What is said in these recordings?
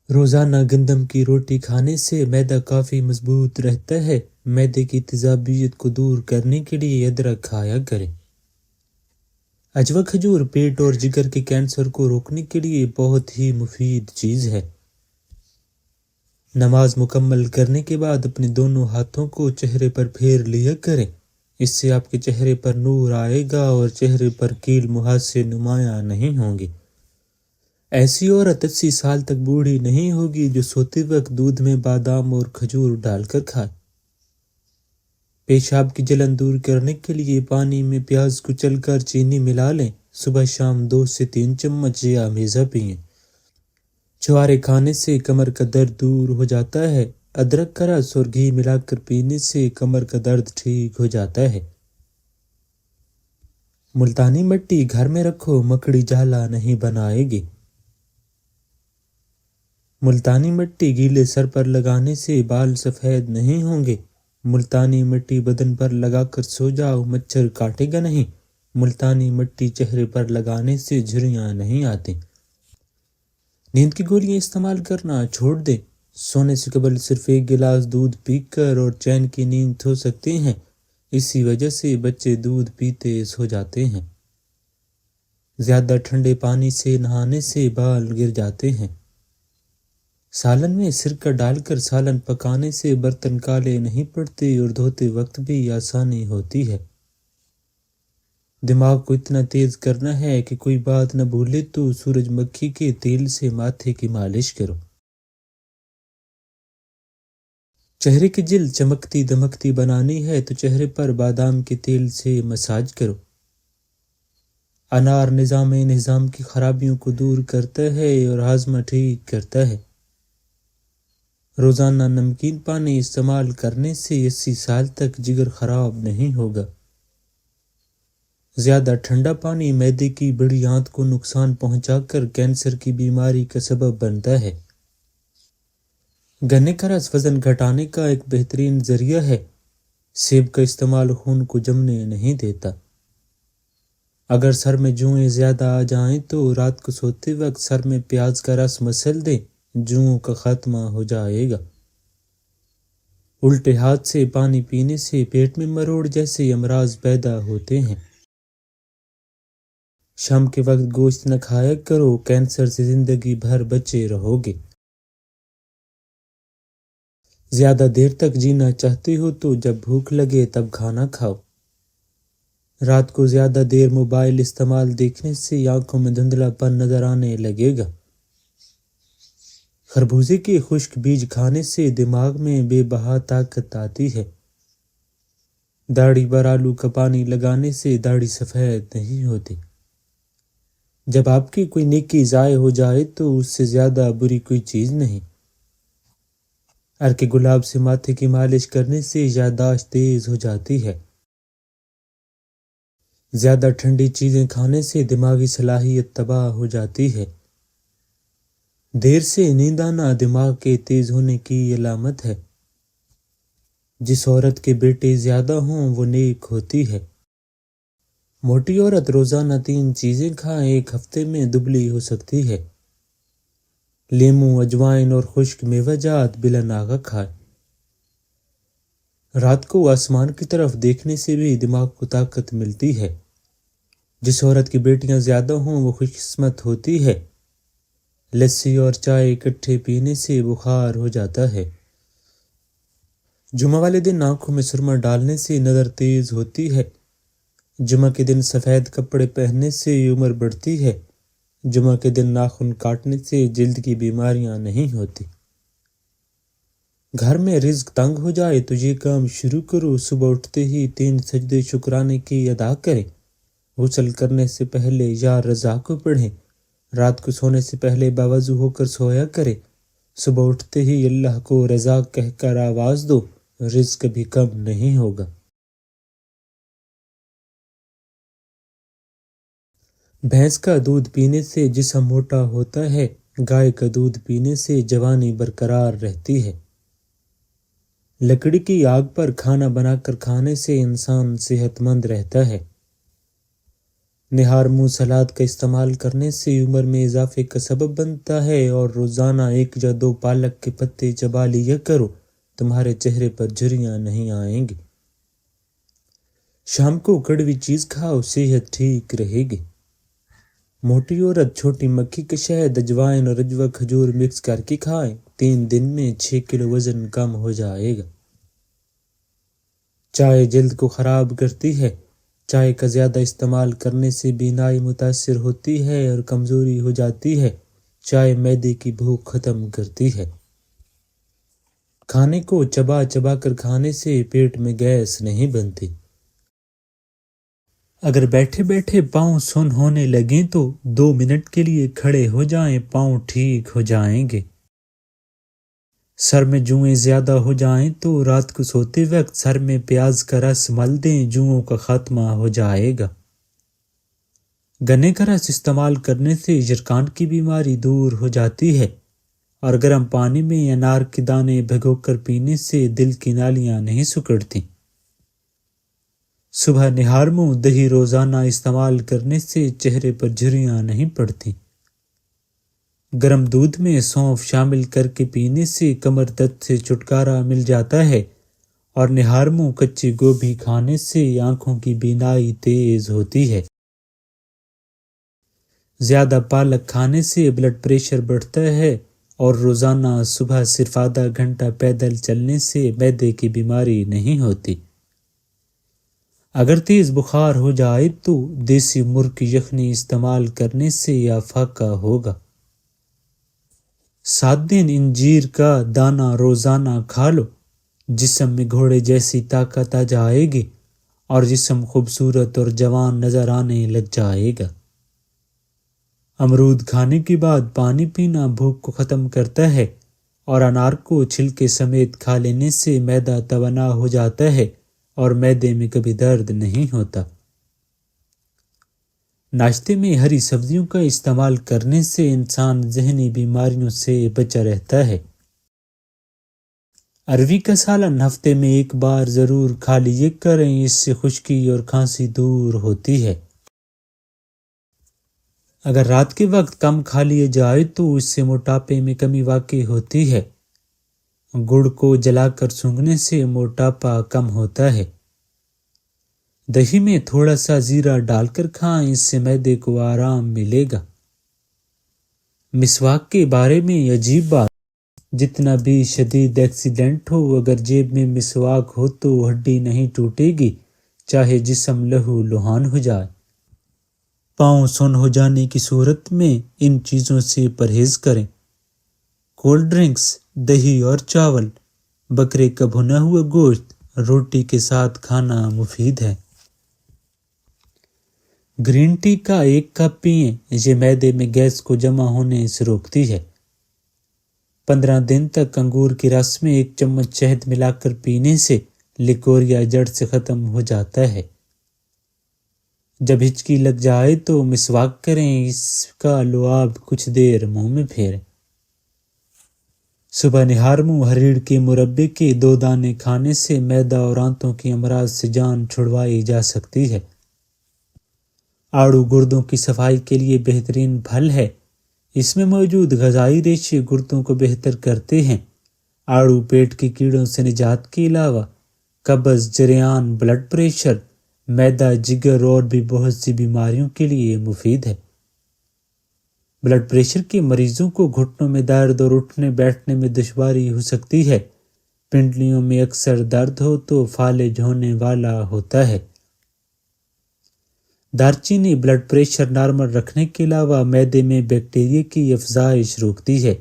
روزانہ گندم کی روٹی کھانے سے معدہ کافی مضبوط رہتا ہے۔ معدے کی تیزابیت کو دور کرنے کے لیے ادرک کھایا کریں۔ اجوا کھجور پیٹ اور جگر کے کینسر کو روکنے کے لیے بہت ہی مفید چیز ہے۔ نماز مکمل کرنے کے بعد اپنے دونوں ہاتھوں کو چہرے پر پھیر لیا کریں۔ اس سے آپ کے چہرے پر نور آئے گا اور چہرے پر کیل مہاسے نمایاں نہیں ہوں گے۔ ایسی عورت 80 سال تک بوڑھی نہیں ہوگی جو سوتے وقت دودھ میں بادام اور کھجور ڈال کر کھائے۔ پیشاب کی جلن دور کرنے کے لیے پانی میں پیاز کچل کر چینی ملا لیں۔ صبح شام 2 سے 3 چمچ یہ آمیزہ پئیں۔ چھوارے کھانے سے کمر کا درد دور ہو جاتا ہے۔ ادرک کا رس اور گھی ملا کر پینے سے کمر کا درد ٹھیک ہو جاتا ہے۔ ملتانی مٹی گھر میں رکھو، مکڑی جالا نہیں بنائے گی۔ ملتانی مٹی گیلے سر پر لگانے سے بال سفید نہیں ہوں گے۔ ملتانی مٹی بدن پر لگا کر سو جاؤ، مچھر کاٹے گا نہیں۔ ملتانی مٹی چہرے پر لگانے سے جھریاں نہیں آتی۔ نیند کی گولیاں استعمال کرنا چھوڑ دیں۔ سونے سے قبل صرف 1 گلاس دودھ پی کر اور چین کی نیند سو سکتے ہیں۔ اسی وجہ سے بچے دودھ پیتے سو جاتے ہیں۔ زیادہ ٹھنڈے پانی سے نہانے سے بال گر جاتے ہیں۔ سالن میں سرکہ ڈال کر سالن پکانے سے برتن کالے نہیں پڑتے اور دھوتے وقت بھی آسانی ہوتی ہے۔ دماغ کو اتنا تیز کرنا ہے کہ کوئی بات نہ بھولے تو سورج مکھی کے تیل سے ماتھے کی مالش کرو۔ چہرے کی جلد چمکتی دمکتی بنانی ہے تو چہرے پر بادام کے تیل سے مساج کرو۔ انار نظام کی خرابیوں کو دور کرتا ہے اور ہاضمہ ٹھیک کرتا ہے۔ روزانہ نمکین پانی استعمال کرنے سے 80 سال تک جگر خراب نہیں ہوگا۔ زیادہ ٹھنڈا پانی معدے کی بڑی آنت کو نقصان پہنچا کر کینسر کی بیماری کا سبب بنتا ہے۔ گنے کا رس وزن گھٹانے کا ایک بہترین ذریعہ ہے۔ سیب کا استعمال خون کو جمنے نہیں دیتا۔ اگر سر میں جوئیں زیادہ آ جائیں تو رات کو سوتے وقت سر میں پیاز کا رس مسل دیں، جوؤں کا خاتمہ ہو جائے گا۔ الٹے ہاتھ سے پانی پینے سے پیٹ میں مروڑ جیسے امراض پیدا ہوتے ہیں۔ شام کے وقت گوشت نہ کھایا کرو، کینسر سے زندگی بھر بچے رہو گے۔ زیادہ دیر تک جینا چاہتے ہو تو جب بھوک لگے تب کھانا کھاؤ۔ رات کو زیادہ دیر موبائل استعمال دیکھنے سے آنکھوں میں دھندلا پن نظر آنے لگے گا۔ خربوزے کے خشک بیج کھانے سے دماغ میں بے بہا طاقت آتی ہے۔ داڑھی پر آلو کا پانی لگانے سے داڑھی سفید نہیں ہوتی۔ جب آپ کی کوئی نیکی ضائع ہو جائے تو اس سے زیادہ بری کوئی چیز نہیں۔ ارک گلاب سے ماتھے کی مالش کرنے سے یادداشت تیز ہو جاتی ہے۔ زیادہ ٹھنڈی چیزیں کھانے سے دماغی صلاحیت تباہ ہو جاتی ہے۔ دیر سے نیند آنا دماغ کے تیز ہونے کی علامت ہے۔ جس عورت کے بیٹے زیادہ ہوں وہ نیک ہوتی ہے۔ موٹی عورت روزانہ 3 چیزیں کھائے، 1 ہفتے میں دبلی ہو سکتی ہے۔ لیموں، اجوائن اور خشک میوہ جات بلا ناغہ کھائے۔ رات کو آسمان کی طرف دیکھنے سے بھی دماغ کو طاقت ملتی ہے۔ جس عورت کی بیٹیاں زیادہ ہوں وہ خوش قسمت ہوتی ہے۔ لسی اور چائے اکٹھے پینے سے بخار ہو جاتا ہے۔ جمعہ والے دن آنکھوں میں سرما ڈالنے سے نظر تیز ہوتی ہے۔ جمعہ کے دن سفید کپڑے پہننے سے عمر بڑھتی ہے۔ جمعہ کے دن ناخن کاٹنے سے جلد کی بیماریاں نہیں ہوتی۔ گھر میں رزق تنگ ہو جائے تو یہ کام شروع کرو، صبح اٹھتے ہی 3 سجدے شکرانے کی ادا کریں۔ غسل کرنے سے پہلے یا رضا کو پڑھیں۔ رات کو سونے سے پہلے باوضو ہو کر سویا کریں۔ صبح اٹھتے ہی اللہ کو رضا کہہ کر آواز دو، رزق بھی کم نہیں ہوگا۔ بھینس کا دودھ پینے سے جسم موٹا ہوتا ہے، گائے کا دودھ پینے سے جوانی برقرار رہتی ہے۔ لکڑی کی آگ پر کھانا بنا کر کھانے سے انسان صحت مند رہتا ہے۔ نہار منہ سلاد کا استعمال کرنے سے عمر میں اضافے کا سبب بنتا ہے، اور روزانہ 1 یا 2 پالک کے پتے چبا لیا کرو، تمہارے چہرے پر جھریاں نہیں آئیں گی۔ شام کو کڑوی چیز کھاؤ، صحت ٹھیک رہے گی۔ موٹی عورت چھوٹی مکھی کا شہد، اجوائن اور اجوا کھجور مکس کر کے کھائیں، 3 دن میں 6 کلو وزن کم ہو جائے گا۔ چائے جلد کو خراب کرتی ہے۔ چائے کا زیادہ استعمال کرنے سے بینائی متاثر ہوتی ہے اور کمزوری ہو جاتی ہے۔ چائے معدے کی بھوک ختم کرتی ہے۔ کھانے کو چبا چبا کر کھانے سے پیٹ میں گیس نہیں بنتی۔ اگر بیٹھے بیٹھے پاؤں سن ہونے لگیں تو 2 منٹ کے لیے کھڑے ہو جائیں، پاؤں ٹھیک ہو جائیں گے۔ سر میں جوئیں زیادہ ہو جائیں تو رات کو سوتے وقت سر میں پیاز کا رس مل دیں، جوؤں کا خاتمہ ہو جائے گا۔ گنے کا رس استعمال کرنے سے جرکان کی بیماری دور ہو جاتی ہے، اور گرم پانی میں انار کے دانے بھگو کر پینے سے دل کی نالیاں نہیں سکڑتی۔ صبح نہار منہ دہی روزانہ استعمال کرنے سے چہرے پر جھریاں نہیں پڑتی۔ گرم دودھ میں سونف شامل کر کے پینے سے کمر درد سے چھٹکارا مل جاتا ہے، اور نہار منہ کچی گوبھی کھانے سے آنکھوں کی بینائی تیز ہوتی ہے۔ زیادہ پالک کھانے سے بلڈ پریشر بڑھتا ہے، اور روزانہ صبح صرف آدھا گھنٹہ پیدل چلنے سے معدے کی بیماری نہیں ہوتی۔ اگر تیز بخار ہو جائے تو دیسی مرغ کی یخنی استعمال کرنے سے افاقہ ہوگا۔ 7 دن انجیر کا دانہ روزانہ کھا لو، جسم میں گھوڑے جیسی طاقت آ جائے گی، اور جسم خوبصورت اور جوان نظر آنے لگ جائے گا۔ امرود کھانے کے بعد پانی پینا بھوک کو ختم کرتا ہے، اور انار کو چھلکے سمیت کھا لینے سے معدہ توانا ہو جاتا ہے اور معدے میں کبھی درد نہیں ہوتا۔ ناشتے میں ہری سبزیوں کا استعمال کرنے سے انسان ذہنی بیماریوں سے بچا رہتا ہے۔ اروی کا سالن ہفتے میں 1 بار ضرور کھا لیے کریں، اس سے خشکی اور کھانسی دور ہوتی ہے۔ اگر رات کے وقت کم کھا لیے جائے تو اس سے موٹاپے میں کمی واقع ہوتی ہے۔ گڑ کو جلا کر سونگھنے سے موٹاپا کم ہوتا ہے۔ دہی میں تھوڑا سا زیرہ ڈال کر کھائیں، اس سے معدے کو آرام ملے گا۔ مسواک کے بارے میں عجیب بات، جتنا بھی شدید ایکسیڈنٹ ہو، اگر جیب میں مسواک ہو تو ہڈی نہیں ٹوٹے گی، چاہے جسم لہو لہان ہو جائے۔ پاؤں سن ہو جانے کی صورت میں ان چیزوں سے پرہیز کریں۔ کولڈ ڈرنکس، دہی اور چاول، بکرے کا بھنا ہوا گوشت روٹی کے ساتھ کھانا مفید ہے۔ گرین ٹی کا 1 کپ پئیں، یہ معدے میں گیس کو جمع ہونے سے روکتی ہے۔ 15 دن تک انگور کے رس میں 1 چمچ شہد ملا کر پینے سے لیکوریا جڑ سے ختم ہو جاتا ہے۔ جب ہچکی لگ جائے تو مسواک کریں، اس کا لعاب کچھ دیر منہ میں پھیریں۔ صبح نہار منہ ہریڑ کے مربے کے 2 دانے کھانے سے معدہ اور آنتوں کے امراض سے جان چھڑوائی جا سکتی ہے۔ آڑو گردوں کی صفائی کے لیے بہترین پھل ہے، اس میں موجود غذائی ریشے گردوں کو بہتر کرتے ہیں۔ آڑو پیٹ کے کیڑوں سے نجات کے علاوہ قبض، جریان، بلڈ پریشر، معدہ، جگر اور بھی بہت سی بیماریوں کے لیے مفید ہے۔ بلڈ پریشر کے مریضوں کو گھٹنوں میں درد اور اٹھنے بیٹھنے میں دشواری ہو سکتی ہے۔ پنڈلیوں میں اکثر درد ہو تو فالج ہونے والا ہوتا ہے۔ دارچینی بلڈ پریشر نارمل رکھنے کے علاوہ معدے میں بیکٹیریا کی افزائش روکتی ہے۔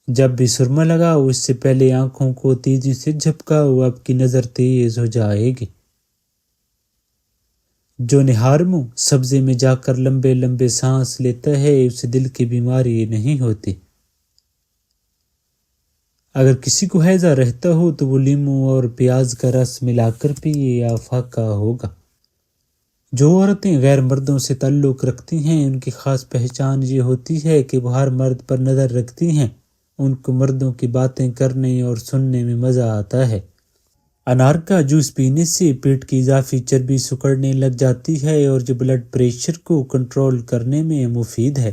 جب بھی سرما لگاؤ، اس سے پہلے آنکھوں کو تیزی سے جھپکاؤ، آپ کی نظر تیز ہو جائے گی۔ جو نہار منہ سبزے میں جا کر لمبے لمبے سانس لیتا ہے، اسے دل کی بیماری نہیں ہوتی۔ اگر کسی کو ہیضہ رہتا ہو تو وہ لیموں اور پیاز کا رس ملا کر پیے، افاقہ ہوگا۔ جو عورتیں غیر مردوں سے تعلق رکھتی ہیں، ان کی خاص پہچان یہ ہوتی ہے کہ وہ ہر مرد پر نظر رکھتی ہیں۔ ان کو مردوں کی باتیں کرنے اور سننے میں مزہ آتا ہے۔ انار کا جوس پینے سے پیٹ کی اضافی چربی سکڑنے لگ جاتی ہے اور جو بلڈ پریشر کو کنٹرول کرنے میں مفید ہے۔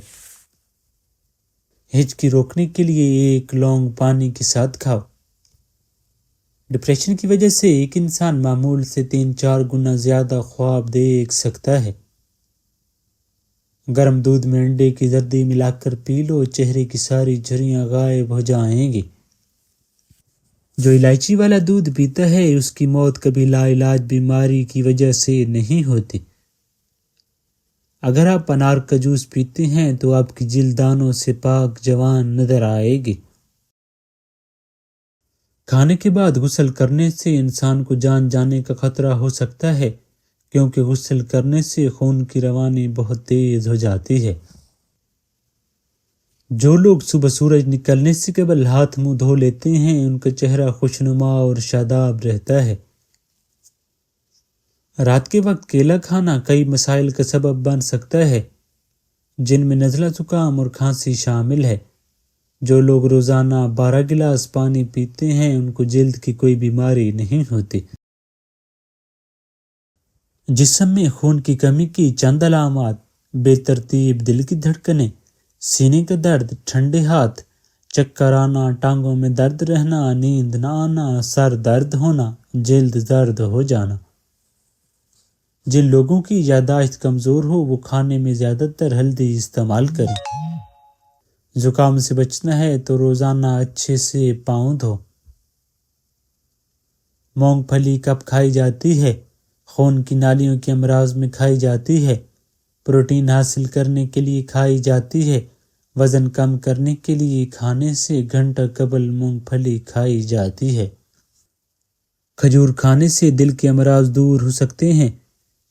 ہچکی روکنے کے لیے ایک لونگ پانی کے ساتھ کھاؤ۔ ڈپریشن کی وجہ سے ایک انسان معمول سے 3-4 گنا زیادہ خواب دیکھ سکتا ہے۔ گرم دودھ میں انڈے کی زردی ملا کر پی لو، چہرے کی ساری جھریاں غائب ہو جائیں گی۔ جو الائچی والا دودھ پیتا ہے اس کی موت کبھی لا علاج بیماری کی وجہ سے نہیں ہوتی۔ اگر آپ انار کا جوس پیتے ہیں تو آپ کی جلد دانوں سے پاک جوان نظر آئے گی۔ کھانے کے بعد غسل کرنے سے انسان کو جان جانے کا خطرہ ہو سکتا ہے، کیونکہ غسل کرنے سے خون کی روانی بہت تیز ہو جاتی ہے۔ جو لوگ صبح سورج نکلنے سے قبل ہاتھ منہ دھو لیتے ہیں ان کا چہرہ خوشنما اور شاداب رہتا ہے۔ رات کے وقت کیلا کھانا کئی مسائل کا سبب بن سکتا ہے، جن میں نزلہ زکام اور کھانسی شامل ہے۔ جو لوگ روزانہ 12 گلاس پانی پیتے ہیں ان کو جلد کی کوئی بیماری نہیں ہوتی۔ جسم میں خون کی کمی کی چند علامات: بے ترتیب دل کی دھڑکنیں، سینے کا درد، ٹھنڈے ہاتھ، چکر آنا، ٹانگوں میں درد رہنا، نیند نہ آنا، سر درد ہونا، جلد زرد ہو جانا۔ جن لوگوں کی یادداشت کمزور ہو وہ کھانے میں زیادہ تر ہلدی استعمال کریں۔ زکام سے بچنا ہے تو روزانہ اچھے سے پاؤں دھو۔ مونگ پھلی کب کھائی جاتی ہے؟ خون کی نالیوں کے امراض میں کھائی جاتی ہے، پروٹین حاصل کرنے کے لیے کھائی جاتی ہے، وزن کم کرنے کے لیے کھانے سے گھنٹہ قبل مونگ پھلی کھائی جاتی ہے۔ کھجور کھانے سے دل کے امراض دور ہو سکتے ہیں۔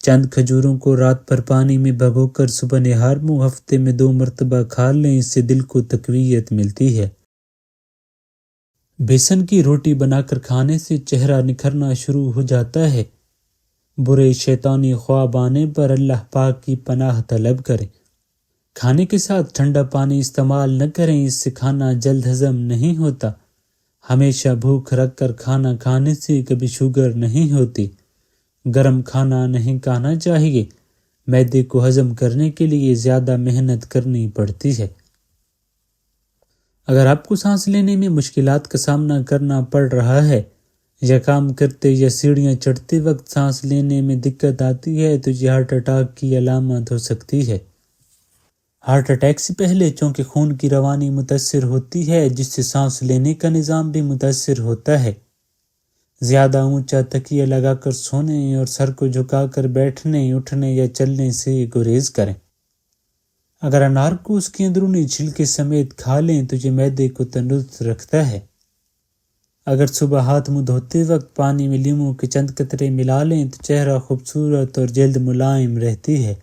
چند کھجوروں کو رات بھر پانی میں بھگو کر صبح نہار منہ ہفتے میں 2 مرتبہ کھا لیں، اس سے دل کو تقویت ملتی ہے۔ بیسن کی روٹی بنا کر کھانے سے چہرہ نکھرنا شروع ہو جاتا ہے۔ برے شیطانی خواب آنے پر اللہ پاک کی پناہ طلب کریں۔ کھانے کے ساتھ ٹھنڈا پانی استعمال نہ کریں، اس سے کھانا جلد ہضم نہیں ہوتا۔ ہمیشہ بھوک رکھ کر کھانا کھانے سے کبھی شوگر نہیں ہوتی۔ گرم کھانا نہیں کھانا چاہیے، معدے کو ہضم کرنے کے لیے زیادہ محنت کرنی پڑتی ہے۔ اگر آپ کو سانس لینے میں مشکلات کا سامنا کرنا پڑ رہا ہے یا کام کرتے یا سیڑھیاں چڑھتے وقت سانس لینے میں دقت آتی ہے تو یہ ہارٹ اٹیک کی علامت ہو سکتی ہے۔ ہارٹ اٹیک سے پہلے چونکہ خون کی روانی متاثر ہوتی ہے جس سے سانس لینے کا نظام بھی متاثر ہوتا ہے۔ زیادہ اونچا تکیہ لگا کر سونے اور سر کو جھکا کر بیٹھنے، اٹھنے یا چلنے سے گریز کریں۔ اگر انار کو اس کے اندرونی چھلکے سمیت کھا لیں تو یہ معدے کو تندرست رکھتا ہے۔ اگر صبح ہاتھ منہ دھوتے وقت پانی میں لیموں کے چند قطرے ملا لیں تو چہرہ خوبصورت اور جلد ملائم رہتی ہے۔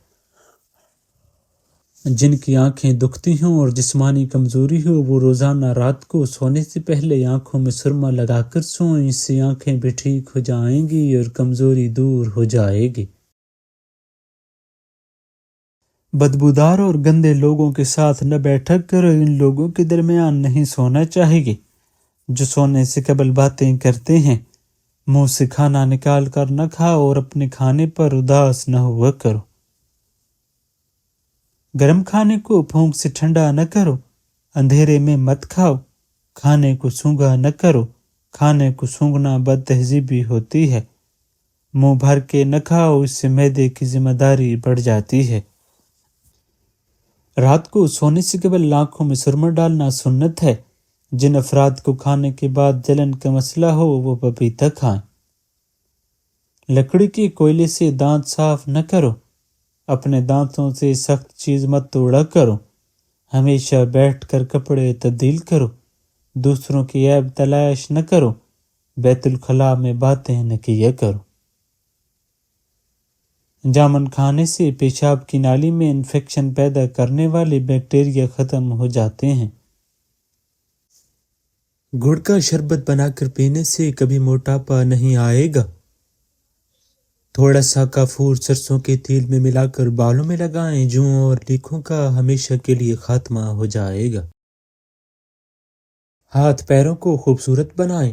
جن کی آنکھیں دکھتی ہوں اور جسمانی کمزوری ہو وہ روزانہ رات کو سونے سے پہلے آنکھوں میں سرما لگا کر سوئیں، اس سے آنکھیں بھی ٹھیک ہو جائیں گی اور کمزوری دور ہو جائے گی۔ بدبودار اور گندے لوگوں کے ساتھ نہ بیٹھا کرو، ان لوگوں کے درمیان نہیں سونا چاہیے جو سونے سے قبل باتیں کرتے ہیں۔ منہ سے کھانا نکال کر نہ کھاؤ اور اپنے کھانے پر اداس نہ ہوا کرو۔ گرم کھانے کو پھونک سے ٹھنڈا نہ کرو، اندھیرے میں مت کھاؤ، کھانے کو سونگھا نہ کرو، کھانے کو سونگھنا بد تہذیبی ہوتی ہے۔ منہ بھر کے نہ کھاؤ، اس سے معدے کی ذمہ داری بڑھ جاتی ہے۔ رات کو سونے سے قبل آنکھوں میں سرما ڈالنا سنت ہے۔ جن افراد کو کھانے کے بعد جلن کا مسئلہ ہو وہ پپیتا کھائیں۔ لکڑی کے کوئلے سے دانت صاف نہ کرو، اپنے دانتوں سے سخت چیز مت توڑا کرو، ہمیشہ بیٹھ کر کپڑے تبدیل کرو، دوسروں کی عیب تلاش نہ کرو، بیت الخلاء میں باتیں نہ کیا کرو۔ جامن کھانے سے پیشاب کی نالی میں انفیکشن پیدا کرنے والے بیکٹیریا ختم ہو جاتے ہیں۔ گڑ کا شربت بنا کر پینے سے کبھی موٹاپا نہیں آئے گا۔ تھوڑا سا کافور سرسوں کے تیل میں ملا کر بالوں میں لگائیں، جوؤں اور لیکھوں کا ہمیشہ کے لیے خاتمہ ہو جائے گا۔ ہاتھ پیروں کو خوبصورت بنائیں،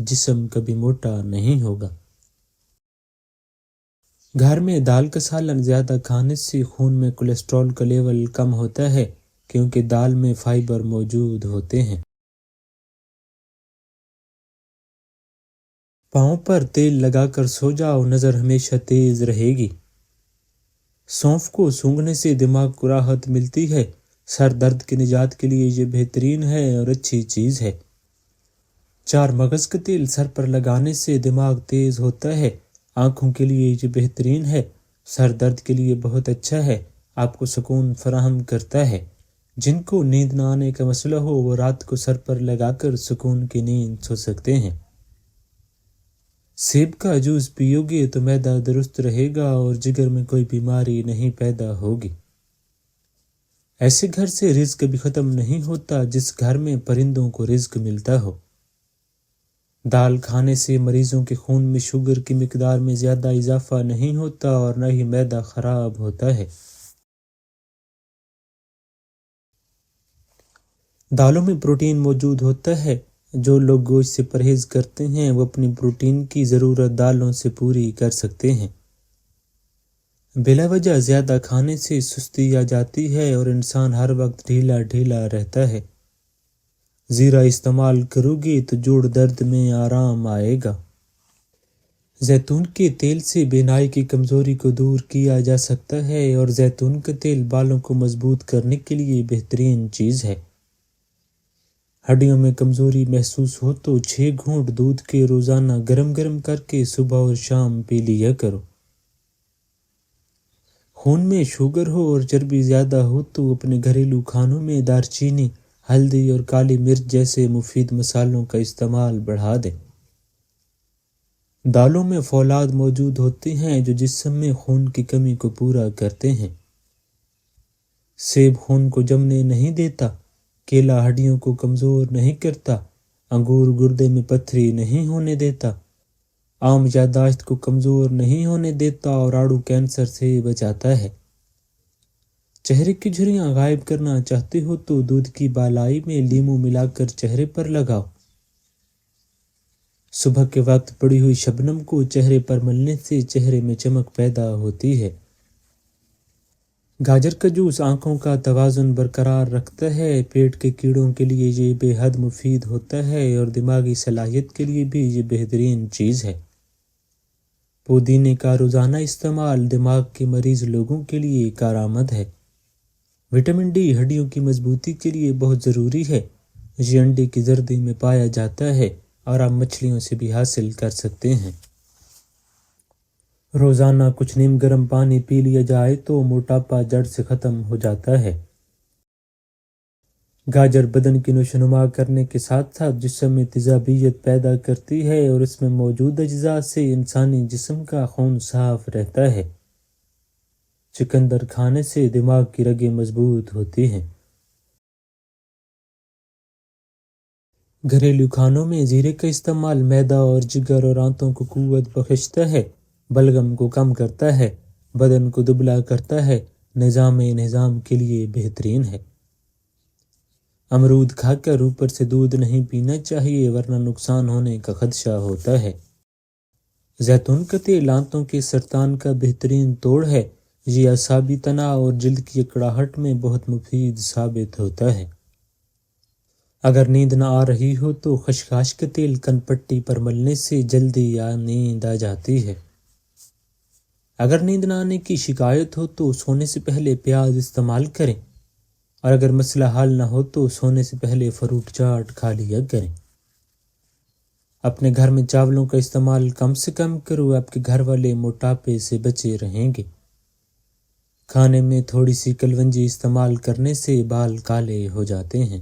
جسم کبھی موٹا نہیں ہوگا۔ گھر میں دال کا سالن زیادہ کھانے سے خون میں کولیسٹرول کا لیول کم ہوتا ہے کیونکہ دال میں فائبر موجود ہوتے ہیں۔ پاؤں پر تیل لگا کر سو جاؤ، نظر ہمیشہ تیز رہے گی۔ سونف کو سونگھنے سے دماغ کو راحت ملتی ہے، سر درد کی نجات کے لیے یہ بہترین ہے اور اچھی چیز ہے۔ 4 مغز کا تیل سر پر لگانے سے دماغ تیز ہوتا ہے، آنکھوں کے لیے یہ بہترین ہے، سر درد کے لیے بہت اچھا ہے، آپ کو سکون فراہم کرتا ہے۔ جن کو نیند نہ آنے کا مسئلہ ہو وہ رات کو سر پر لگا کر سکون کی نیند سو سکتے ہیں۔ سیب کا جوس پیو گے تو معدہ درست رہے گا اور جگر میں کوئی بیماری نہیں پیدا ہوگی۔ ایسے گھر سے رزق بھی ختم نہیں ہوتا جس گھر میں پرندوں کو رزق ملتا ہو۔ دال کھانے سے مریضوں کے خون میں شوگر کی مقدار میں زیادہ اضافہ نہیں ہوتا اور نہ ہی معدہ خراب ہوتا ہے۔ دالوں میں پروٹین موجود ہوتا ہے، جو لوگ گوشت سے پرہیز کرتے ہیں وہ اپنی پروٹین کی ضرورت دالوں سے پوری کر سکتے ہیں۔ بلا وجہ زیادہ کھانے سے سستی آ جاتی ہے اور انسان ہر وقت ڈھیلا ڈھیلا رہتا ہے۔ زیرہ استعمال کرو گے تو جوڑ درد میں آرام آئے گا۔ زیتون کے تیل سے بینائی کی کمزوری کو دور کیا جا سکتا ہے اور زیتون کا تیل بالوں کو مضبوط کرنے کے لیے بہترین چیز ہے۔ ہڈیوں میں کمزوری محسوس ہو تو 6 گھونٹ دودھ کے روزانہ گرم گرم کر کے صبح اور شام پی لیا کرو۔ خون میں شوگر ہو اور چربی زیادہ ہو تو اپنے گھریلو کھانوں میں دار چینی، ہلدی اور کالی مرچ جیسے مفید مصالحوں کا استعمال بڑھا دیں۔ دالوں میں فولاد موجود ہوتے ہیں جو جسم میں خون کی کمی کو پورا کرتے ہیں۔ سیب خون کو جمنے نہیں دیتا، کیلا ہڈیوں کو کمزور نہیں کرتا، انگور گردے میں پتھری نہیں ہونے دیتا، آم یادداشت کو کمزور نہیں ہونے دیتا اور آڑو کینسر سے بچاتا ہے۔ چہرے کی جھریاں غائب کرنا چاہتے ہو تو دودھ کی بالائی میں لیموں ملا کر چہرے پر لگاؤ۔ صبح کے وقت پڑی ہوئی شبنم کو چہرے پر ملنے سے چہرے میں چمک پیدا ہوتی ہے۔ گاجر کا جوس آنکھوں کا توازن برقرار رکھتا ہے، پیٹ کے کیڑوں کے لیے یہ بے حد مفید ہوتا ہے اور دماغی صلاحیت کے لیے بھی یہ بہترین چیز ہے۔ پودینے کا روزانہ استعمال دماغ کے مریض لوگوں کے لیے کارآمد ہے۔ وٹامن ڈی ہڈیوں کی مضبوطی کے لیے بہت ضروری ہے، یہ انڈے کی زردی میں پایا جاتا ہے اور آپ مچھلیوں سے بھی حاصل کر سکتے ہیں۔ روزانہ کچھ نیم گرم پانی پی لیا جائے تو موٹاپا جڑ سے ختم ہو جاتا ہے۔ گاجر بدن کی نشوونما کرنے کے ساتھ ساتھ جسم میں تیزابیت پیدا کرتی ہے اور اس میں موجود اجزاء سے انسانی جسم کا خون صاف رہتا ہے۔ چقندر کھانے سے دماغ کی رگیں مضبوط ہوتی ہیں۔ گھریلو کھانوں میں زیرے کا استعمال معدہ اور جگر اور آنتوں کو قوت بخشتا ہے، بلغم کو کم کرتا ہے، بدن کو دبلا کرتا ہے، نظام کے لیے بہترین ہے۔ امرود کھا کر اوپر سے دودھ نہیں پینا چاہیے ورنہ نقصان ہونے کا خدشہ ہوتا ہے۔ زیتون کا تیل آنتوں کے سرطان کا بہترین توڑ ہے، یہ اعصابی تناؤ اور جلد کی اکڑاہٹ میں بہت مفید ثابت ہوتا ہے۔ اگر نیند نہ آ رہی ہو تو خشخاش کا تیل کن پٹی پر ملنے سے جلدی نیند آ جاتی ہے۔ اگر نیند نہ آنے کی شکایت ہو تو سونے سے پہلے پیاز استعمال کریں اور اگر مسئلہ حل نہ ہو تو سونے سے پہلے فروٹ چاٹ کھا لیا کریں۔ اپنے گھر میں چاولوں کا استعمال کم سے کم کرو، آپ کے گھر والے موٹاپے سے بچے رہیں گے۔ کھانے میں تھوڑی سی کلونجی استعمال کرنے سے بال کالے ہو جاتے ہیں۔